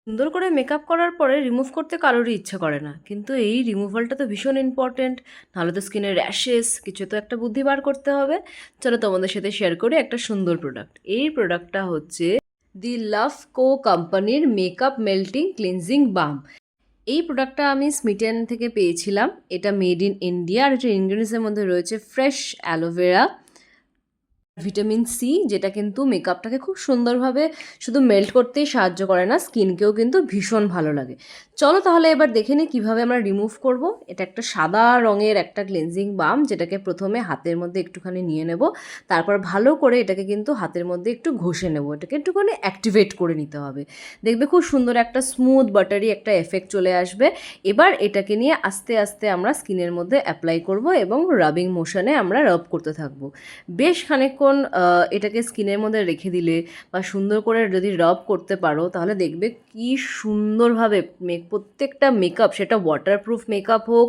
সুন্দর করে মেকআপ করার পরে রিমুভ করতে কারোরই ইচ্ছা করে না, কিন্তু এই রিমুভালটা তো ভীষণ ইম্পর্টেন্ট, নাহলে তো স্কিনের র্যাশেস কিছু তো একটা বুদ্ধি বার করতে হবে। চলো তোমাদের সাথে শেয়ার করি একটা সুন্দর প্রোডাক্ট। এই প্রোডাক্টটা হচ্ছে দি লাভ কো কোম্পানির মেকআপ মেল্টিং ক্লিনজিং বাম। এই প্রোডাক্টটা আমি স্মিটেন থেকে পেয়েছিলাম। এটা মেড ইন ইন্ডিয়া, আর এটার ইনগ্রিডিয়েন্টসের মধ্যে রয়েছে ফ্রেশ অ্যালোভেরা, ভিটামিন সি, যেটা কিন্তু মেকআপটাকে খুব সুন্দরভাবে শুধু মেল্ট করতেই সাহায্য করে না, স্কিনকেও কিন্তু ভীষণ ভালো লাগে। চলো তাহলে এবার দেখে নিই কীভাবে আমরা রিমুভ করব। এটা একটা সাদা রঙের একটা ক্লিনজিং বাম, যেটাকে প্রথমে হাতের মধ্যে একটুখানি নিয়ে নেব, তারপর ভালো করে এটাকে কিন্তু হাতের মধ্যে একটু ঘষে নেব, এটাকে একটুখানি অ্যাক্টিভেট করে নিতে হবে। দেখবে খুব সুন্দর একটা স্মুথ বাটারি একটা এফেক্ট চলে আসবে। এবার এটাকে নিয়ে আস্তে আস্তে আমরা স্কিনের মধ্যে অ্যাপ্লাই করব এবং রাবিং মোশনে আমরা রাব করতে থাকবো। বেশ খানিকক্ষণ এটাকে স্কিনের মধ্যে রেখে দিলে বা সুন্দর করে যদি রাব করতে পারো, তাহলে দেখবে কি সুন্দরভাবে প্রত্যেকটা মেকআপ, সেটা ওয়াটারপ্রুফ মেকআপ হোক,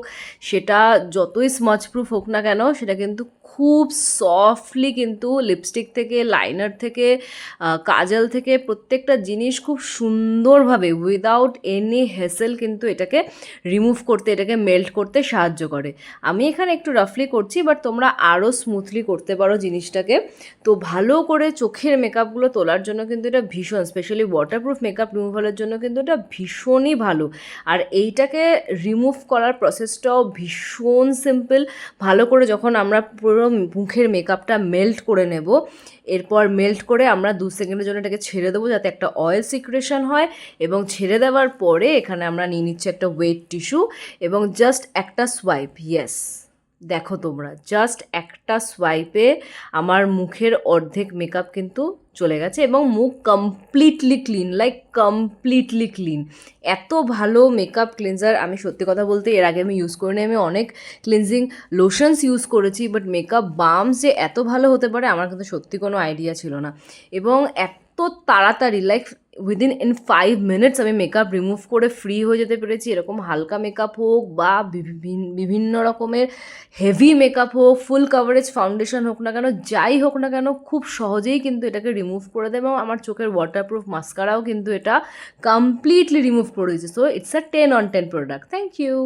সেটা যতই স্মাচ প্রুফ হোক না কেন, সেটা কিন্তু খুব সফটলি কিন্তু লিপস্টিক থেকে, লাইনার থেকে, কাজল থেকে, প্রত্যেকটা জিনিস খুব সুন্দরভাবে উইদাউট এনি হেসেল কিন্তু এটাকে রিমুভ করতে, এটাকে মেল্ট করতে সাহায্য করে। আমি এখানে একটু রাফলি করছি, বাট তোমরা আরও স্মুথলি করতে পারো জিনিসটাকে। তো ভালো করে চোখের মেকআপগুলো তোলার জন্য কিন্তু এটা ভীষণ, স্পেশালি ওয়াটারপ্রুফ মেকআপ রিমুভালের জন্য কিন্তু এটা ভীষণই ভালো। আর এইটাকে রিমুভ করার প্রসেসটাও ভীষণ সিম্পল। ভালো করে যখন আমরা পুরো মুখের মেকআপটা মেল্ট করে নেব, এরপর মেল্ট করে আমরা 2 সেকেন্ডের জন্য এটাকে ছেড়ে দেবো যাতে একটা অয়েল সিক্রেশন হয়, এবং ছেড়ে দেওয়ার পরে এখানে আমরা নিয়ে নিচ্ছি একটা ওয়েট টিস্যু এবং জাস্ট একটা সোয়াইপ। ইয়েস, দেখো তোমরা, জাস্ট একটা সোয়াইপে আমার মুখের অর্ধেক মেকআপ কিন্তু চলে গেছে এবং মুখ completely clean, like completely clean. এত ভালো মেকআপ ক্লিনজার আমি সত্যি কথা বলতে এর আগে আমি ইউজ করিনি। আমি অনেক ক্লিনজিং লোশনস ইউজ করেছি, বাট মেকআপ বামস যে এত ভালো হতে পারে আমার কিন্তু সত্যি কোনো আইডিয়া ছিল না। এবং এত তাড়াতাড়ি, লাইক উইদিন 5 মিনিটস আমি মেকআপ রিমুভ করে ফ্রি হয়ে যেতে পেরেছি। এরকম হালকা মেকআপ হোক বা বিভিন্ন রকমের হেভি মেকআপ হোক, ফুল কাভারেজ ফাউন্ডেশন হোক না কেন, যাই হোক না কেন, খুব সহজেই কিন্তু এটাকে রিমুভ করে দেবে। এবং আমার চোখের ওয়াটারপ্রুফ মাস্কারাও কিন্তু এটা কমপ্লিটলি রিমুভ করে দিয়েছে। So it's a 10 on 10 product. Thank you.